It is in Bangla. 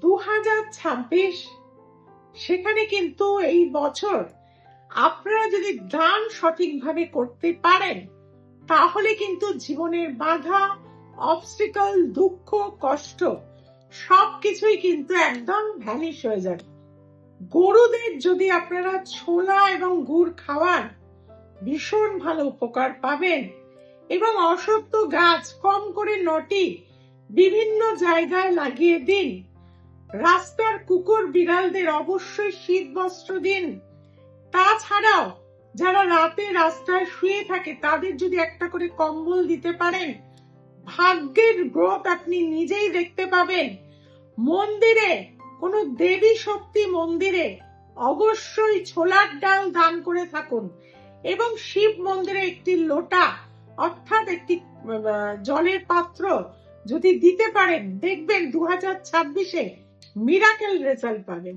2026 সেখানে কিন্তু এই বছর আপনারা যদি দান সঠিকভাবে করতে পারেন তাহলে কিন্তু জীবনের বাধা, অবস্টিকল, দুঃখ, কষ্ট সবকিছুই কিন্তু একদম ভ্যানিশ হয়ে যাবে। গরুদের যদি আপনারা ছোলা এবং গুড় খাওয়ান ভীষণ ভালো উপকার পাবেন। এবং অশ্বত্থ গাছ কম করে 9টি বিভিন্ন জায়গায় লাগিয়ে দিন। রাস্তার কুকুর বিড়ালদের অবশ্যই শীত বস্ত্র দিন। তাছাড়াও যারা রাতে রাস্তায় শুয়ে থাকে তাদের যদি একটা করে কম্বল দিতে পারেন, ভাগ্যের গ্রোথ আপনি নিজেই দেখতে পাবেন। মন্দিরে কোনো দেবী শক্তি মন্দিরে অবশ্যই ছোলার ডাল দান করে থাকুন এবং শিব মন্দিরে একটি লোটা অর্থাৎ একটি জলের পাত্র যদি দিতে পারেন দেখবেন 2026-এ মিরাকেল রেজাল্ট পাবেন।